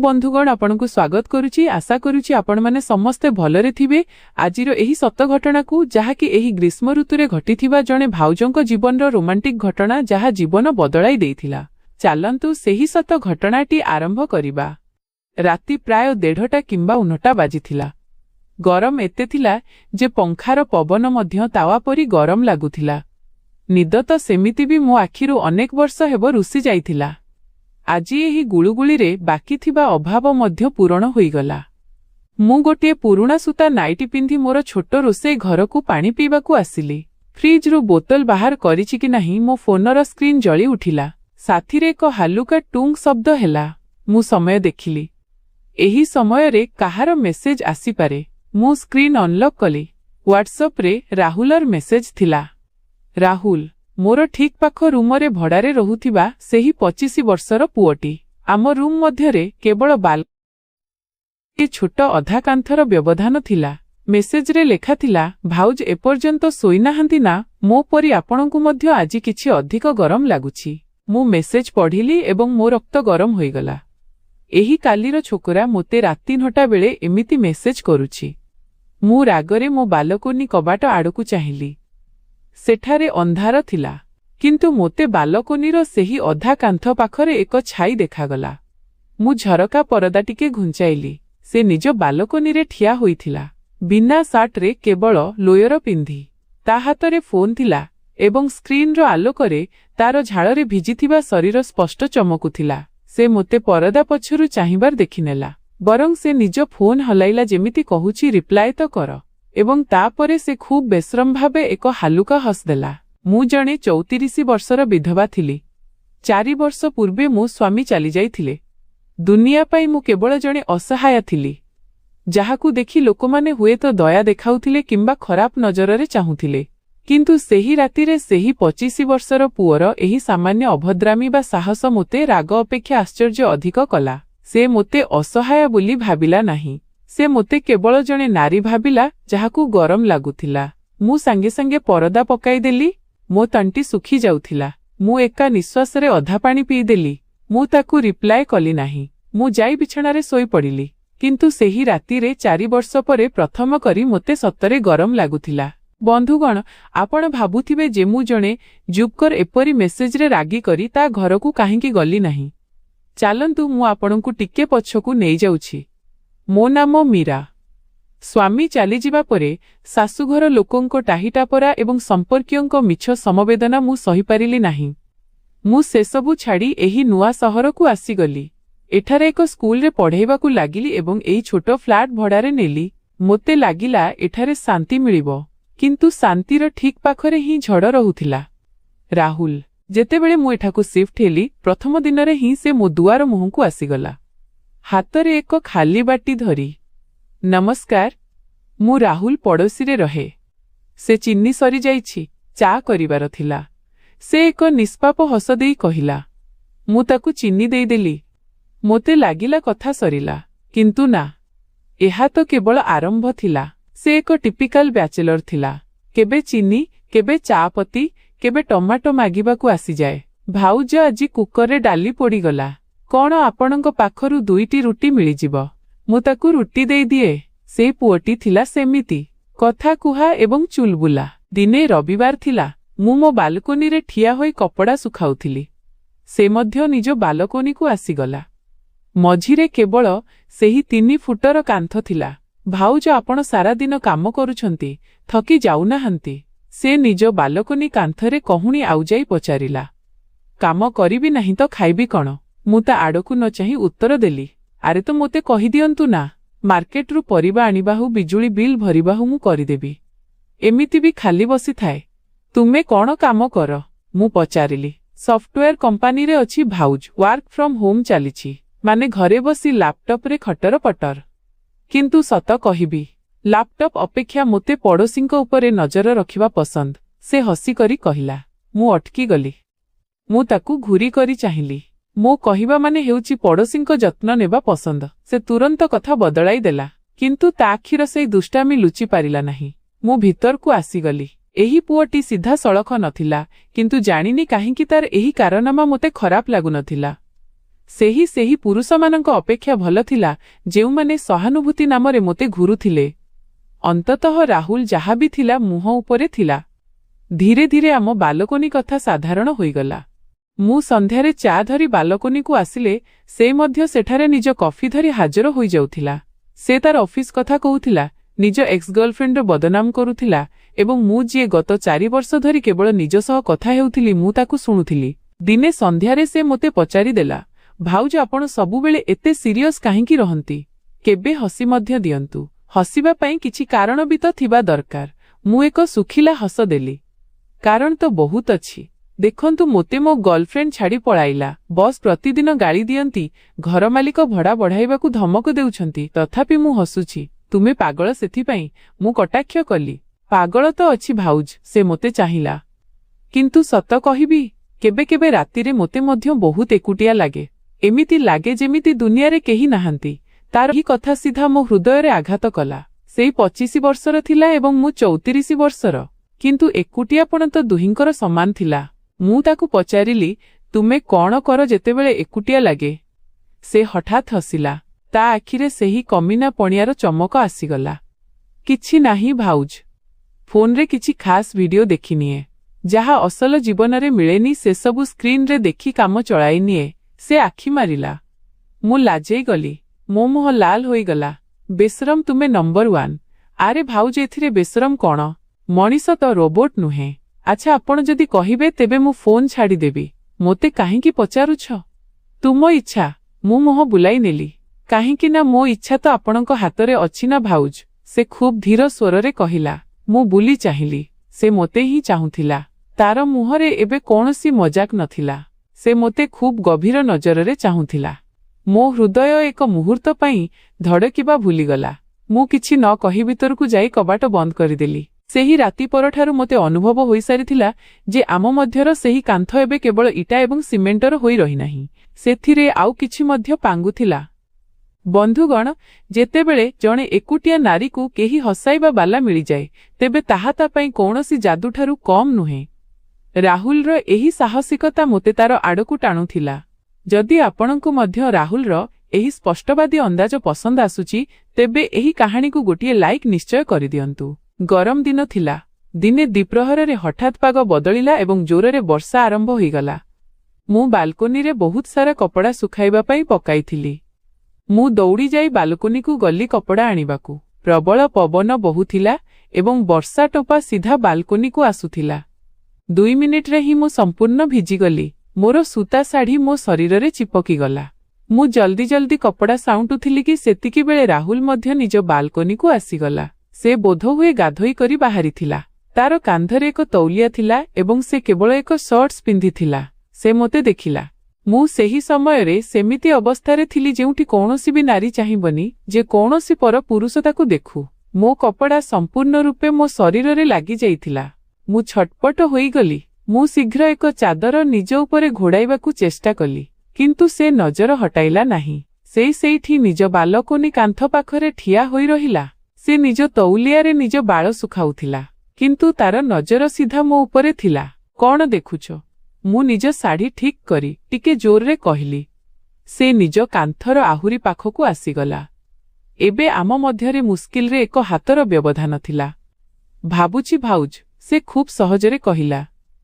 बंधुगण आपनकु स्वागत करुची। आशा करुची आपण माने समस्ते भलरे थिबे। आजिर एही सत्य घटना को जहाकी एही ग्रीष्म ऋतुरे घटिथिबा जणे भाउजंक जीवनर रोमांटिक घटना जहा जीवन बदलाई देइथिला। चालंतु सेही सत्य घटनाटी आरंभ करिबा। राति प्राय 1:30 किंबा 9टा बाजिथिला। गरम एते थिला जे पंखार पवन मध्य तावा परी गरम लागुथिला। निद तो सेमिति भी मो आखिरु अनेक वर्ष हेबो रुसी जाइथिला। आजी एही गुळुगुळी रे बाकी थिबा अभाव मध्य पूरण होईगला। मु गोटे पुरुणा सूता नाइटी पिंधि मोर छोटो रोसे घर को पानी पीवा को आसिली। फ्रिज रु बोतल बाहर करिछि कि नाही मो फोनर स्क्रीन जळी उठिला। साथी रे एक हालुका टुंग शब्द हेला। मु समय देखिली। एही समय रे काहार मेसेज आसी पारे। मु स्क्रीन अनलॉक कली। व्हाट्सएप रे राहुलर मेसेज थिला। राहुल मोर ठीक पाख रूमरे भड़ारे रहुथिबा सेही 25 वर्षर पुओटी। आम रूम मध्यरे केवल बाल ए छोट अधा कांथर व्यवधान थिला। मेसेज रे लेखा थिला, भाउज एपर्यंत सोईनाहांती ना, मो परी आपणकु मध्य आजी किछि अधिक गरम लागुछि। मु मेसेज पढ़िली एवं मो रक्त गरम होईगला। एही कालीर छोकरा मोते राति 9टा बेले एमिति मेसेज करुछि। मु रागरे मो बालकोनी कबाट आड़कु चाहिली। सेठारे अंधार थिला, किंतु मोते बालकोनीर सेही अधा कांथ पाखरे एक छाई देखागला। मु झरका परदा टिके घुंचाइली। से निज बालकोनी रे ठिया होइथिला। बिना सार्ट रे केवल लोयर पिंधि। ता हातरे फोन थिला एवं स्क्रीन रो आलोकरे तार झाड़रे भिजिथिबा शरीर स्पष्ट चमकुथिला। से मोते परदा पछरु चाहिबार देखिनेला। बरং से निज फोन हलाइला जेमिति कहुछि रिप्लाय तो कर। एवं तापरे से खूब बेश्रम भावे एक हालुका हस देला। मु जणे 34 वर्षर विधवा थिली। 4 वर्ष पूर्वे मो स्वामी चली जाइथिले। दुनिया पाई मु केवल जणे असहाय थिली, जाहाकू देखि लोकमाने हुए तो दया देखाउथिले किंबा खराब नजररे चाहुथिले। किंतु सेही रातिरे सेही 25 वर्षर पुअर एही सामान्य अभद्रामी बा साहस मोते राग अपेक्षा आश्चर्य अधिक कला। से मोते असहाय बोली भाबिला नाही। से मोते केवल जणे नारी भाबिला जहाकू गरम लागुथिला। मु संगे संगे परदा पकाई देली। मो तंटी सुखी जाउथिला। मु एका निश्वास रे अधा पानी पी देली। मु ताकू रिप्लाय कली नाही। मु जाई बिछणारे सोई पड़िली। किंतु सेही राति रे 4 वर्ष परे प्रथम करी मोते सतरे गरम लागुथिला। बंधुगण, आपण भाबुथिबे जे मु जणे जुबकर एपरी मेसेज रे रागी करी ता घरकू काहेकि गली नाही। चालंतु मु आपणकू टिके पछकू नेई जाउछि। मो नाम मीरा। स्वामी चली जिबा परे सासुघर लोकोंको टाहिटापरा एवं संपर्कियोंको मिछ समवेदना मु सही पारिली नाही। मु से सबु छाड़ी एही नुआ सहर को आसीगली। एठारे एक स्कूल रे पढ़ेबा को लागिली एवं एही छोटो फ्लैट भड़ारे नेली। मोते लागिला एठारे शांति मिलिबो, किंतु शांतिर ठीक पाखरे ही झड़ रहुथिला। राहुल जेतेबेले मु एठाकू शिफ्ट हेली प्रथम दिन रे ही से मो दुआर मुहं को आसीगला। हातरे एक खाली बाटी धरी। नमस्कार, मु राहुल पड़ोसी रे रहे। से चिन्नी सरी जाइछि, चा करिवार थिला। से एक निष्पाप हस देई कहिला। मु ताकू चिन्नी देई देली। मोते लागिला कथा सरिला, किंतु ना, एहा तो केवल आरंभ थिला। से एक टिपिकल बैचलर थिला। केबे चिन्नी, केबे चा पत्ती, केबे टमाटो मागिबा को आसी जाए। भाउज आजी कुकर रे डाली पोड़ी गला। कौन आपणक पाखरु 2टी रुटी मिली जिवो। मु ताकू रुटी देई दिए। से पुओटी थिला सेमिति कथा कुहा एवं चुलबुला। दिने रविवार थिला। मु मो बालकोनी रे ठिया होई कपड़ा सुखाउथिली। से मध्य निज बालकोनी को आसीगला। मझिरे केवल सेही 3 फुटर कांथ थिला। भाउज आपण सारा दिन काम करूछंती, थकी जाउनाहांती। से निज बालकोनी कांथरे कहुणी आउ जाई पचारिला, काम करिबी नहीं तो खाइबी कण। मु ता आड़कू न चाही उत्तर देली, आरे तो मोते कहि दियंतु ना, मार्केट रु परिबा आनिबाहु बिजुली बिल भरिबाहु मु करिदेबी। एमिति भी खाली बसी थाए। तुमे कौन काम कर? मु पचारिली। सॉफ्टवेयर कंपनी रे अछि भाउज, वर्क फ्रॉम होम चलीछि, माने घरे बसी लैपटॉप रे खटर पटर। किंतु सत कहिबी, लैपटॉप अपेक्षा मोते पड़ोसींको उपरे नजर रखिबा पसंद। से हसी करी कहिला। मु अटकी गली। मु ताकू घूरी करी चाहिली। मो कहिबा माने हेउछि पड़ोसींको जत्न नेबा पसंद। से तुरंत कथा बदलाई देला, किंतु ता आखिर से दुष्टामी लुचि पारिला नाही। मु भीतर को आसीगली। एही पुओटी सीधा सड़क नथिला, किंतु जानिनी काहेकि तार एही कारनामा मोते खराब लागु नथिला। ସେହି ପୁରୁଷମାନଙ୍କ ଅପେକ୍ଷା ଭଲ ଥିଲା ଯେଉଁମାନେ ସହାନୁଭୂତି ନାମରେ ମୋତେ ଘୁରୁଥିଲେ। ଅନ୍ତତଃ ରାହୁଲ ଯାହା ବି ଥିଲା ମୁହଁ ଉପରେ ଥିଲା। ଧୀରେ ଧୀରେ ଆମ ବାଲକୋନି କଥା ସାଧାରଣ ହୋଇଗଲା। ମୁଁ ସନ୍ଧ୍ୟାରେ ଚା ଧରି ବାଲକୋନିକୁ ଆସିଲେ ସେ ମଧ୍ୟ ସେଠାରେ ନିଜ କଫି ଧରି ହାଜର ହୋଇଯାଉଥିଲା। ସେ ତାର ଅଫିସ କଥା କହୁଥିଲା, ନିଜ ଏକ୍ସ ଗର୍ଲଫ୍ରେଣ୍ଡର ବଦନାମ କରୁଥିଲା ଏବଂ ମୁଁ ଯିଏ ଗତ 4 ବର୍ଷ ଧରି କେବଳ ନିଜ ସହ କଥା ହେଉଥିଲି ମୁଁ ତାକୁ ଶୁଣୁଥିଲି। ଦିନେ ସନ୍ଧ୍ୟାରେ ସେ ମୋତେ ପଚାରିଦେଲା, ଭାଉଜ ଆପଣ ସବୁବେଳେ ଏତେ ସିରିୟସ୍ କାହିଁକି ରହନ୍ତି? କେବେ ହସି ମଧ୍ୟ ଦିଅନ୍ତୁ। ହସିବା ପାଇଁ କିଛି କାରଣ ବି ତ ଥିବା ଦରକାର। ମୁଁ ଏକ ଶୁଖିଲା ହସ ଦେଲି। କାରଣ ତ ବହୁତ ଅଛି। ଦେଖନ୍ତୁ ମୋତେ ମୋ ଗର୍ଲଫ୍ରେଣ୍ଡ ଛାଡ଼ି ପଳାଇଲା। ବସ୍ ପ୍ରତିଦିନ ଗାଳି ଦିଅନ୍ତି, ଘର ମାଲିକ ଭଡ଼ା ବଢ଼ାଇବାକୁ ଧମକ ଦେଉଛନ୍ତି, ତଥାପି ମୁଁ ହସୁଛି। ତୁମେ ପାଗଳ ସେଥିପାଇଁ? ମୁଁ କଟାକ୍ଷ କଲି। ପାଗଳ ତ ଅଛି ଭାଉଜ, ସେ ମୋତେ ଚାହିଁଲା। କିନ୍ତୁ ସତ କହିବି, କେବେ କେବେ ରାତିରେ ମୋତେ ମଧ୍ୟ ବହୁତ ଏକୁଟିଆ ଲାଗେ। ଏମିତି ଲାଗେ ଯେମିତି ଦୁନିଆରେ କେହି ନାହାନ୍ତି। ତାର ଏହି କଥା ସିଧା ମୋ ହୃଦୟରେ ଆଘାତ କଲା। ସେଇ 25 ବର୍ଷର ଥିଲା ଏବଂ ମୁଁ 34 ବର୍ଷର। କିନ୍ତୁ ଏକୁଟିଆପଣ ତ ଦୁହିଁଙ୍କର ସମାନ ଥିଲା। ମୁଁ ତାକୁ ପଚାରିଲି, ତୁମେ କ'ଣ କର ଯେତେବେଳେ ଏକୁଟିଆ ଲାଗେ? ସେ ହଠାତ୍ ହସିଲା। ତା ଆଖିରେ ସେହି କମିନା ପଣିଆର ଚମକ ଆସିଗଲା। କିଛି ନାହିଁ ଭାଉଜ। ଫୋନରେ କିଛି ଖାସ୍ ଭିଡିଓ ଦେଖିନିଏ। ଯାହା ଅସଲ ଜୀବନରେ ମିଳେନି ସେସବୁ ସ୍କ୍ରିନରେ ଦେଖି କାମ ଚଳାଇନିଏ। ସେ ଆଖି ମାରିଲା। ମୁଁ ଲାଜେଇ ଗଲି। ମୋ ମୁହଁ ଲାଲ ହୋଇଗଲା। ବେଶରମ ତୁମେ ନମ୍ବର 1। ଆରେ ଭାଉଜ ଏଥିରେ ବେଶରମ କ'ଣ? ମଣିଷ ତ ରୋବୋଟ ନୁହେଁ। ଆଚ୍ଛା ଆପଣ ଯଦି କହିବେ ତେବେ ମୁଁ ଫୋନ୍ ଛାଡ଼ିଦେବି। ମୋତେ କାହିଁକି ପଚାରୁଛ? ତୁମ ଇଚ୍ଛା। ମୁଁ ମୁହଁ ବୁଲାଇ ନେଲି। କାହିଁକି ନା ମୋ ଇଚ୍ଛା ତ ଆପଣଙ୍କ ହାତରେ ଅଛି ନା ଭାଉଜ। ସେ ଖୁବ୍ ଧୀର ସ୍ୱରରେ କହିଲା। ମୁଁ ବୁଲି ଚାହିଁଲି। ସେ ମୋତେ ହିଁ ଚାହୁଁଥିଲା। ତାର ମୁହଁରେ ଏବେ କୌଣସି ମଜାକ ନଥିଲା। ସେ ମୋତେ ଖୁବ୍ ଗଭୀର ନଜରରେ ଚାହୁଁଥିଲା। ମୋ ହୃଦୟ ଏକ ମୁହୂର୍ତ୍ତ ପାଇଁ ଧଡ଼କିବା ଭୁଲିଗଲା। ମୁଁ କିଛି ନ କହି ଭିତରକୁ ଯାଇ କବାଟ ବନ୍ଦ କରିଦେଲି। ସେହି ରାତି ପରଠାରୁ ମୋତେ ଅନୁଭବ ହୋଇସାରିଥିଲା ଯେ ଆମ ମଧ୍ୟର ସେହି କାନ୍ଥ ଏବେ କେବଳ ଇଟା ଏବଂ ସିମେଣ୍ଟର ହୋଇ ରହିନାହିଁ। ସେଥିରେ ଆଉ କିଛି ମଧ୍ୟ ପାଙ୍ଗୁଥିଲା। ବନ୍ଧୁଗଣ, ଯେତେବେଳେ ଜଣେ ଏକୁଟିଆ ନାରୀକୁ କେହି ହସାଇବା ବାଲା ମିଳିଯାଏ ତେବେ ତାହା ତା ପାଇଁ କୌଣସି ଯାଦୁଠାରୁ କମ୍ ନୁହେଁ। ରାହୁଲର ଏହି ସାହସିକତା ମୋତେ ତାର ଆଡ଼କୁ ଟାଣୁଥିଲା। ଯଦି ଆପଣଙ୍କୁ ମଧ୍ୟ ରାହୁଲର ଏହି ସ୍ପଷ୍ଟବାଦୀ ଅନ୍ଦାଜ ପସନ୍ଦ ଆସୁଛି ତେବେ ଏହି କାହାଣୀକୁ ଗୋଟିଏ ଲାଇକ୍ ନିଶ୍ଚୟ କରିଦିଅନ୍ତୁ। ଗରମ ଦିନ ଥିଲା। ଦିନେ ଦ୍ୱିପ୍ରହରରେ ହଠାତ୍ ପାଗ ବଦଳିଲା ଏବଂ ଜୋରରେ ବର୍ଷା ଆରମ୍ଭ ହୋଇଗଲା। ମୁଁ ବାଲକୋନିରେ ବହୁତ ସାରା କପଡ଼ା ଶୁଖାଇବା ପାଇଁ ପକାଇଥିଲି। ମୁଁ ଦୌଡ଼ି ଯାଇ ବାଲକୋନିକୁ ଗଲି କପଡ଼ା ଆଣିବାକୁ। ପ୍ରବଳ ପବନ ବହୁଥିଲା ଏବଂ ବର୍ଷା ଟୋପା ସିଧା ବାଲକୋନିକୁ ଆସୁଥିଲା। 2 ମିନିଟରେ ହିଁ ମୁଁ ସମ୍ପୂର୍ଣ୍ଣ ଭିଜିଗଲି। ମୋର ସୂତା ଶାଢ଼ୀ ମୋ ଶରୀରରେ ଚିପକିଗଲା। ମୁଁ ଜଲ୍ଦି ଜଲ୍ଦି କପଡ଼ା ସାଉଁଟୁଥିଲି କି ସେତିକିବେଳେ ରାହୁଲ ମଧ୍ୟ ନିଜ ବାଲକୋନିକୁ ଆସିଗଲା। ସେ ବୋଧହୁଏ ଗାଧୋଇ କରି ବାହାରିଥିଲା। ତାର କାନ୍ଧରେ ଏକ ତଉଲିଆ ଥିଲା ଏବଂ ସେ କେବଳ ଏକ ସର୍ଟସ୍ ପିନ୍ଧିଥିଲା। ସେ ମୋତେ ଦେଖିଲା। ମୁଁ ସେହି ସମୟରେ ସେମିତି ଅବସ୍ଥାରେ ଥିଲି ଯେଉଁଠି କୌଣସି ବି ନାରୀ ଚାହିଁବନି ଯେ କୌଣସି ପର ପୁରୁଷ ତାକୁ ଦେଖୁ। ମୋ କପଡ଼ା ସମ୍ପୂର୍ଣ୍ଣ ରୂପେ ମୋ ଶରୀରରେ ଲାଗିଯାଇଥିଲା। ମୁଁ ଛଟପଟ ହୋଇଗଲି। ମୁଁ ଶୀଘ୍ର ଏକ ଚାଦର ନିଜ ଉପରେ ଘୋଡ଼ାଇବାକୁ ଚେଷ୍ଟା କଲି। କିନ୍ତୁ ସେ ନଜର ହଟାଇଲା ନାହିଁ। ସେ ସେଇଠି ନିଜ ବାଲକୋନି କାନ୍ଥ ପାଖରେ ଠିଆ ହୋଇ ରହିଲା। ସେ ନିଜ ତଉଲିଆରେ ନିଜ ବାଳ ଶୁଖାଉଥିଲା। କିନ୍ତୁ ତାର ନଜର ସିଧା ମୋ ଉପରେ ଥିଲା। କ'ଣ ଦେଖୁଛ? ମୁଁ ନିଜ ଶାଢ଼ୀ ଠିକ୍ କରି ଟିକେ ଜୋରରେ କହିଲି। ସେ ନିଜ କାନ୍ଥର ଆହୁରି ପାଖକୁ ଆସିଗଲା। ଏବେ ଆମ ମଧ୍ୟରେ ମୁସ୍କିଲରେ ଏକ ହାତର ବ୍ୟବଧାନ ଥିଲା। ଭାବୁଛି ଭାଉଜ, ସେ ଖୁବ୍ ସହଜରେ କହିଲା।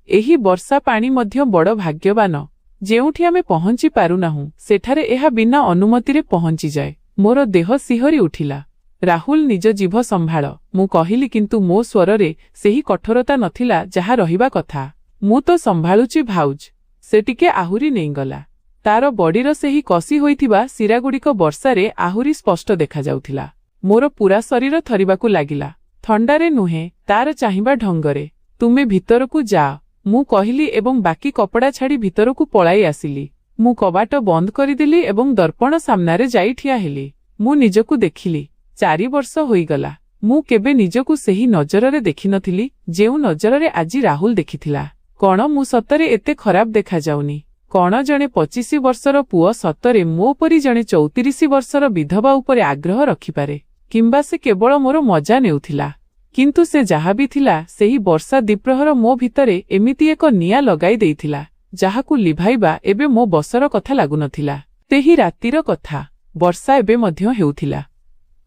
ଏହି ବର୍ଷା ପାଣି ମଧ୍ୟ ବଡ଼ ଭାଗ୍ୟବାନ। ଯେଉଁଠି ଆମେ ପହଞ୍ଚି ପାରୁନାହୁଁ ସେଠାରେ ଏହା ବିନା ଅନୁମତିରେ ପହଞ୍ଚିଯାଏ। ମୋର ଦେହ ଶିହରି ଉଠିଲା। ରାହୁଲ ନିଜ ଜିଭ ସମ୍ଭାଳ, ମୁଁ କହିଲି କିନ୍ତୁ ମୋ ସ୍ୱରରେ ସେହି କଠୋରତା ନଥିଲା ଯାହା ରହିବା କଥା। ମୁଁ ତ ସମ୍ଭାଳୁଛି ଭାଉଜ। ସେ ଟିକେ ଆହୁରି ନେଇଗଲା। ତାର ବଡିର ସେହି କଷି ହୋଇଥିବା ଶିରାଗୁଡ଼ିକ ବର୍ଷାରେ ଆହୁରି ସ୍ପଷ୍ଟ ଦେଖାଯାଉଥିଲା। ମୋର ପୂରା ଶରୀର ଥରିବାକୁ ଲାଗିଲା। ଥଣ୍ଡାରେ ନୁହେଁ, ତାର ଚାହିଁବା ଢଙ୍ଗରେ। ତୁମେ ଭିତରକୁ ଯାଅ, ମୁଁ କହିଲି ଏବଂ ବାକି କପଡ଼ା ଛାଡ଼ି ଭିତରକୁ ପଳାଇ ଆସିଲି। ମୁଁ କବାଟ ବନ୍ଦ କରିଦେଲି ଏବଂ ଦର୍ପଣ ସାମ୍ନାରେ ଯାଇ ଠିଆ ହେଲି। ମୁଁ ନିଜକୁ ଦେଖିଲି। 4 ବର୍ଷ ହୋଇଗଲା। ମୁଁ କେବେ ନିଜକୁ ସେହି ନଜରରେ ଦେଖିନଥିଲି ଯେଉଁ ନଜରରେ ଆଜି ରାହୁଲ ଦେଖିଥିଲା। କ'ଣ ମୁଁ ସତରେ ଏତେ ଖରାପ ଦେଖାଯାଉନି? କ'ଣ ଜଣେ 25 ବର୍ଷର ପୁଅ ସତରେ ମୋ ପରି ଜଣେ 34 ବର୍ଷର ବିଧବା ଉପରେ ଆଗ୍ରହ ରଖିପାରେ? କିମ୍ବା ସେ କେବଳ ମୋର ମଜା ନେଉଥିଲା? କିନ୍ତୁ ସେ ଯାହା ବି ଥିଲା ସେହି ବର୍ଷା ଦ୍ୱିପ୍ରହର ମୋ ଭିତରେ ଏମିତି ଏକ ନିଆଁ ଲଗାଇ ଦେଇଥିଲା ଯାହାକୁ ଲିଭାଇବା ଏବେ ମୋ ବସର କଥା ଲାଗୁନଥିଲା। ସେହି ରାତିର କଥା। ବର୍ଷା ଏବେ ମଧ୍ୟ ହେଉଥିଲା।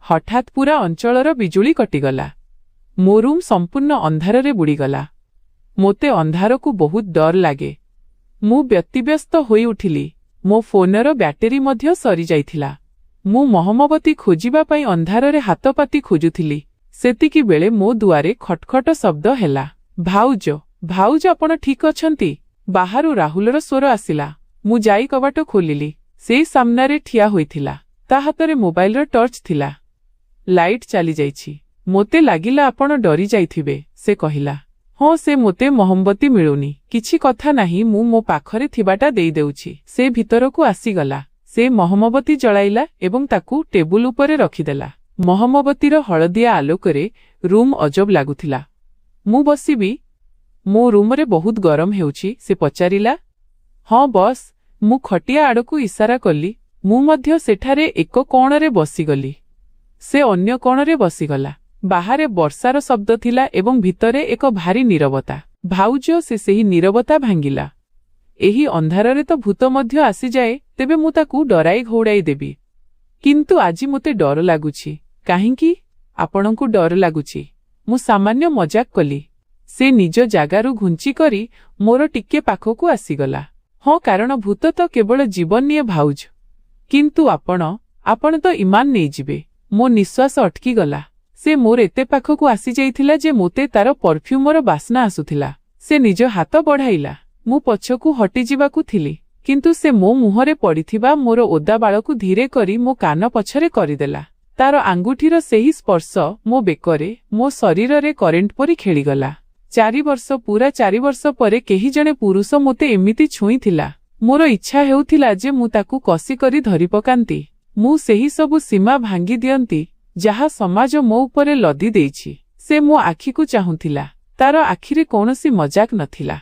ହଠାତ୍ ପୁରା ଅଞ୍ଚଳର ବିଜୁଳି କଟିଗଲା। ମୋ ରୁମ୍ ସମ୍ପୂର୍ଣ୍ଣ ଅନ୍ଧାରରେ ବୁଡ଼ିଗଲା। ମୋତେ ଅନ୍ଧାରକୁ ବହୁତ ଡର ଲାଗେ। ମୁଁ ବ୍ୟତିବ୍ୟସ୍ତ ହୋଇ ଉଠିଲି। ମୋ ଫୋନର ବ୍ୟାଟେରୀ ମଧ୍ୟ ସରିଯାଇଥିଲା। ମୁଁ ମହମବତୀ ଖୋଜିବା ପାଇଁ ଅନ୍ଧାରରେ ହାତପାତି ଖୋଜୁଥିଲି। ସେତିକିବେଳେ ମୋ ଦୁଆରେ ଖଟଖଟ ଶବ୍ଦ ହେଲା। ଭାଉଜ, ଭାଉଜ ଆପଣ ଠିକ୍ ଅଛନ୍ତି? ବାହାରୁ ରାହୁଲର ସ୍ୱର ଆସିଲା। ମୁଁ ଯାଇ କବାଟ ଖୋଲିଲି। ସେଇ ସାମ୍ନାରେ ଠିଆ ହୋଇଥିଲା। ତା ହାତରେ ମୋବାଇଲର ଟର୍ଚ୍ଚ ଥିଲା। ଲାଇଟ୍ ଚାଲିଯାଇଛି। ମୋତେ ଲାଗିଲା ଆପଣ ଡରି ଯାଇଥିବେ, ସେ କହିଲା। ହଁ, ସେ ମୋତେ ମହମବତୀ ମିଳୁନି। କିଛି କଥା ନାହିଁ, ମୁଁ ମୋ ପାଖରେ ଥିବାଟା ଦେଇଦେଉଛି। ସେ ଭିତରକୁ ଆସିଗଲା। ସେ ମହମବତୀ ଜଳାଇଲା ଏବଂ ତାକୁ ଟେବୁଲ ଉପରେ ରଖିଦେଲା। ମହମବତୀର ହଳଦିଆ ଆଲୋକରେ ରୁମ୍ ଅଜବ ଲାଗୁଥିଲା। ମୁଁ ବସିବି? ମୋ ରୁମରେ ବହୁତ ଗରମ ହେଉଛି, ସେ ପଚାରିଲା। ହଁ ବସ୍। ମୁଁ ଖଟିଆ ଆଡ଼କୁ ଇସାରା କଲି। ମୁଁ ମଧ୍ୟ ସେଠାରେ ଏକ କୋଣରେ ବସିଗଲି। ସେ ଅନ୍ୟ କୋଣରେ ବସିଗଲା। ବାହାରେ ବର୍ଷାର ଶବ୍ଦ ଥିଲା ଏବଂ ଭିତରେ ଏକ ଭାରି ନୀରବତା। ଭାଉଜ, ସେ ସେହି ନୀରବତା ଭାଙ୍ଗିଲା। ଏହି ଅନ୍ଧାରରେ ତ ଭୂତ ମଧ୍ୟ ଆସିଯାଏ, ତେବେ ମୁଁ ତାକୁ ଡରାଇ ଘଉଡ଼ାଇ ଦେବି। କିନ୍ତୁ ଆଜି ମୋତେ ଡର ଲାଗୁଛି। କାହିଁକି? ଆପଣଙ୍କୁ ଡର ଲାଗୁଛି? ମୁଁ ସାମାନ୍ୟ ମଜାକ କଲି। ସେ ନିଜ ଜାଗାରୁ ଘୁଞ୍ଚି କରି ମୋର ଟିକେ ପାଖକୁ ଆସିଗଲା। ହଁ, କାରଣ ଭୂତ ତ କେବଳ ଜୀବନ ନିଏ ଭାଉଜ। କିନ୍ତୁ ଆପଣ ତ ଇମାନ ନେଇଯିବେ। ମୋ ନିଶ୍ୱାସ ଅଟକିଗଲା। ସେ ମୋର ଏତେ ପାଖକୁ ଆସିଯାଇଥିଲା ଯେ ମୋତେ ତାର ପରଫ୍ୟୁମର ବାସ୍ନା ଆସୁଥିଲା। ସେ ନିଜ ହାତ ବଢ଼ାଇଲା। ମୁଁ ପଛକୁ ହଟିଯିବାକୁ ଥିଲି, କିନ୍ତୁ ସେ ମୋ ମୁହଁରେ ପଡ଼ିଥିବା ମୋର ଓଦା ବାଳକୁ ଧୀରେ କରି ମୋ କାନ ପଛରେ କରିଦେଲା। ତାର ଆଙ୍ଗୁଠିର ସେହି ସ୍ପର୍ଶ ମୋ ବେକରେ, ମୋ ଶରୀରରେ କରେଣ୍ଟ ପରି ଖେଳିଗଲା। 4 ବର୍ଷ, ପୁରା 4 ବର୍ଷ ପରେ କେହି ଜଣେ ପୁରୁଷ ମୋତେ ଏମିତି ଛୁଇଁଥିଲା। ମୋର ଇଚ୍ଛା ହେଉଥିଲା ଯେ ମୁଁ ତାକୁ କଷି କରି ଧରିପକାନ୍ତି। ମୁଁ ସେହି ସବୁ ସୀମା ଭାଙ୍ଗି ଦିଅନ୍ତି ଯାହା ସମାଜ ମୋ ଉପରେ ଲଦି ଦେଇଛି। ସେ ମୋ ଆଖିକୁ ଚାହୁଁଥିଲା। ତାର ଆଖିରେ କୌଣସି ମଜାକ ନଥିଲା।